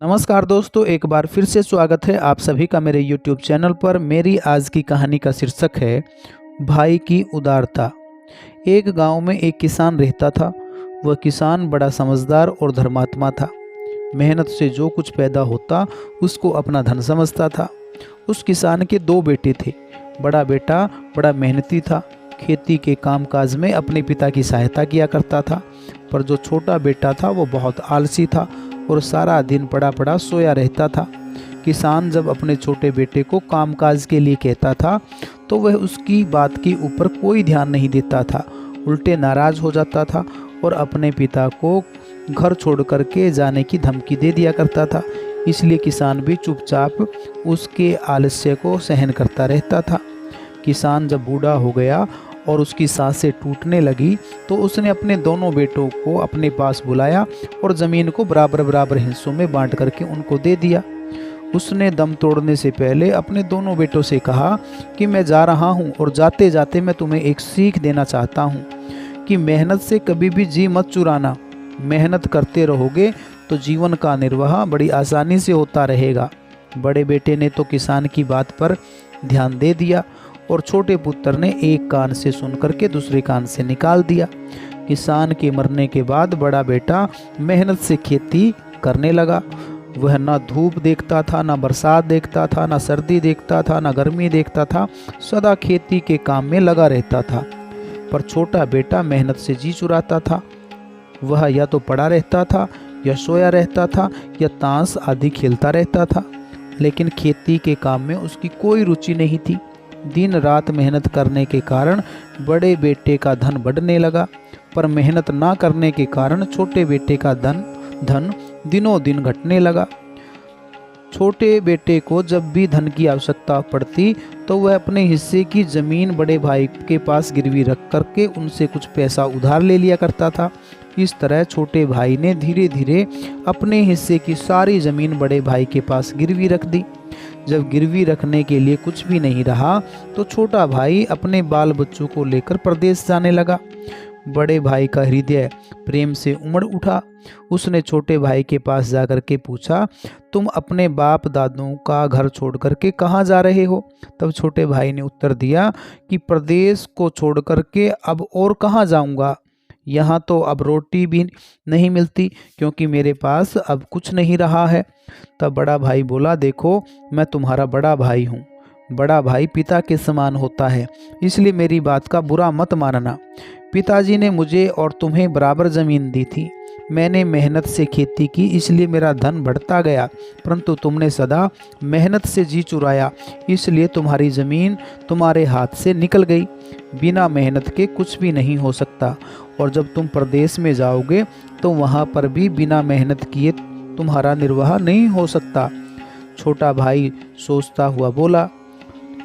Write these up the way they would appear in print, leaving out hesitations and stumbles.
नमस्कार दोस्तों, एक बार फिर से स्वागत है आप सभी का मेरे YouTube चैनल पर। मेरी आज की कहानी का शीर्षक है भाई की उदारता। एक गांव में एक किसान रहता था। वह किसान बड़ा समझदार और धर्मात्मा था। मेहनत से जो कुछ पैदा होता उसको अपना धन समझता था। उस किसान के दो बेटे थे। बड़ा बेटा बड़ा मेहनती था, खेती के कामकाज में अपने पिता की सहायता किया करता था। पर जो छोटा बेटा था वो बहुत आलसी था और सारा दिन पड़ा पड़ा सोया रहता था। किसान जब अपने छोटे बेटे को कामकाज के लिए कहता था तो वह उसकी बात के ऊपर कोई ध्यान नहीं देता था, उल्टे नाराज हो जाता था और अपने पिता को घर छोड़ करके जाने की धमकी दे दिया करता था। इसलिए किसान भी चुपचाप उसके आलस्य को सहन करता रहता था। किसान जब बूढ़ा हो गया और उसकी सांसें टूटने लगी तो उसने अपने दोनों बेटों को अपने पास बुलाया और ज़मीन को बराबर बराबर हिस्सों में बांट करके उनको दे दिया। उसने दम तोड़ने से पहले अपने दोनों बेटों से कहा कि मैं जा रहा हूँ और जाते जाते मैं तुम्हें एक सीख देना चाहता हूँ कि मेहनत से कभी भी जी मत चुराना। मेहनत करते रहोगे तो जीवन का निर्वाह बड़ी आसानी से होता रहेगा। बड़े बेटे ने तो किसान की बात पर ध्यान दे दिया और छोटे पुत्र ने एक कान से सुन करके दूसरे कान से निकाल दिया। किसान के मरने के बाद बड़ा बेटा मेहनत से खेती करने लगा। वह ना धूप देखता था, ना बरसात देखता था, ना सर्दी देखता था, ना गर्मी देखता था। सदा खेती के काम में लगा रहता था। पर छोटा बेटा मेहनत से जी चुराता था। वह या तो पड़ा रहता था, या सोया रहता था, या ताश आदि खेलता रहता था। लेकिन खेती के काम में उसकी कोई रुचि नहीं थी। दिन रात मेहनत करने के कारण बड़े बेटे का धन बढ़ने लगा, पर मेहनत ना करने के कारण छोटे बेटे का धन दिनों दिन घटने लगा। छोटे बेटे को जब भी धन की आवश्यकता पड़ती तो वह अपने हिस्से की जमीन बड़े भाई के पास गिरवी रख करके उनसे कुछ पैसा उधार ले लिया करता था। इस तरह छोटे भाई ने धीरे धीरे अपने हिस्से की सारी जमीन बड़े भाई के पास गिरवी रख दी। जब गिरवी रखने के लिए कुछ भी नहीं रहा तो छोटा भाई अपने बाल बच्चों को लेकर परदेश जाने लगा। बड़े भाई का हृदय प्रेम से उमड़ उठा। उसने छोटे भाई के पास जाकर के पूछा, तुम अपने बाप दादों का घर छोड़ करके कहाँ जा रहे हो? तब छोटे भाई ने उत्तर दिया कि प्रदेश को छोड़ करके अब और कहाँ जाऊँगा। यहाँ तो अब रोटी भी नहीं मिलती क्योंकि मेरे पास अब कुछ नहीं रहा है। तब बड़ा भाई बोला, देखो मैं तुम्हारा बड़ा भाई हूँ। बड़ा भाई पिता के समान होता है, इसलिए मेरी बात का बुरा मत मानना। पिताजी ने मुझे और तुम्हें बराबर ज़मीन दी थी। मैंने मेहनत से खेती की, इसलिए मेरा धन बढ़ता गया, परंतु तुमने सदा मेहनत से जी चुराया, इसलिए तुम्हारी ज़मीन तुम्हारे हाथ से निकल गई। बिना मेहनत के कुछ भी नहीं हो सकता, और जब तुम प्रदेश में जाओगे तो वहाँ पर भी बिना मेहनत किए तुम्हारा निर्वाह नहीं हो सकता। छोटा भाई सोचता हुआ बोला,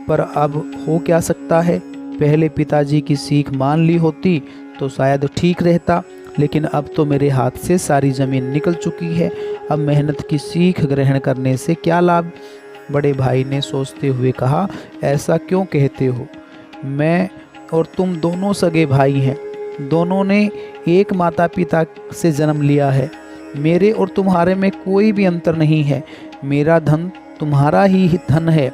पर अब हो क्या सकता है? पहले पिताजी की सीख मान ली होती तो शायद ठीक रहता, लेकिन अब तो मेरे हाथ से सारी ज़मीन निकल चुकी है। अब मेहनत की सीख ग्रहण करने से क्या लाभ? बड़े भाई ने सोचते हुए कहा, ऐसा क्यों कहते हो? मैं और तुम दोनों सगे भाई हैं। दोनों ने एक माता पिता से जन्म लिया है। मेरे और तुम्हारे में कोई भी अंतर नहीं है। मेरा धन तुम्हारा ही धन है।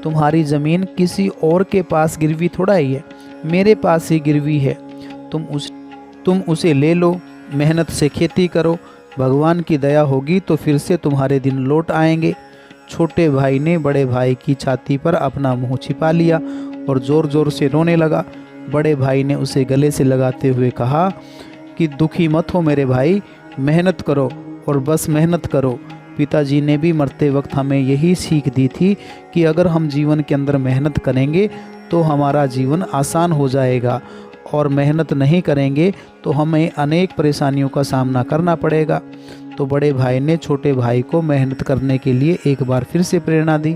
तुम्हारी ज़मीन किसी और के पास गिरवी थोड़ा ही है, मेरे पास ही गिरवी है। तुम उसे ले लो, मेहनत से खेती करो। भगवान की दया होगी तो फिर से तुम्हारे दिन लौट आएंगे। छोटे भाई ने बड़े भाई की छाती पर अपना मुंह छिपा लिया और ज़ोर ज़ोर से रोने लगा। बड़े भाई ने उसे गले से लगाते हुए कहा कि दुखी मत हो मेरे भाई, मेहनत करो और बस मेहनत करो। पिताजी ने भी मरते वक्त हमें यही सीख दी थी कि अगर हम जीवन के अंदर मेहनत करेंगे तो हमारा जीवन आसान हो जाएगा, और मेहनत नहीं करेंगे तो हमें अनेक परेशानियों का सामना करना पड़ेगा। तो बड़े भाई ने छोटे भाई को मेहनत करने के लिए एक बार फिर से प्रेरणा दी।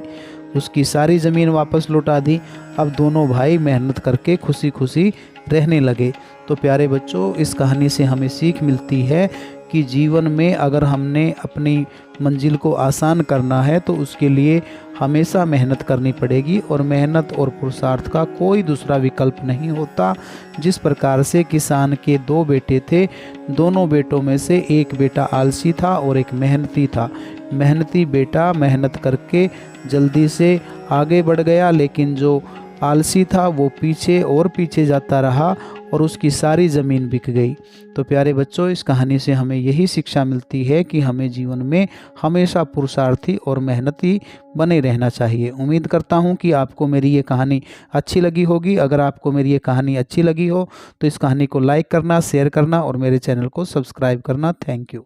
उसकी सारी ज़मीन वापस लौटा दी। अब दोनों भाई मेहनत करके खुशी खुशी रहने लगे। तो प्यारे बच्चों, इस कहानी से हमें सीख मिलती है कि जीवन में अगर हमने अपनी मंजिल को आसान करना है तो उसके लिए हमेशा मेहनत करनी पड़ेगी, और मेहनत और पुरुषार्थ का कोई दूसरा विकल्प नहीं होता। जिस प्रकार से किसान के दो बेटे थे, दोनों बेटों में से एक बेटा आलसी था और एक मेहनती था। मेहनती बेटा मेहनत करके जल्दी से आगे बढ़ गया, लेकिन जो आलसी था वो पीछे और पीछे जाता रहा और उसकी सारी ज़मीन बिक गई। तो प्यारे बच्चों, इस कहानी से हमें यही शिक्षा मिलती है कि हमें जीवन में हमेशा पुरुषार्थी और मेहनती बने रहना चाहिए। उम्मीद करता हूँ कि आपको मेरी ये कहानी अच्छी लगी होगी। अगर आपको मेरी ये कहानी अच्छी लगी हो तो इस कहानी को लाइक करना, शेयर करना और मेरे चैनल को सब्सक्राइब करना। Thank you.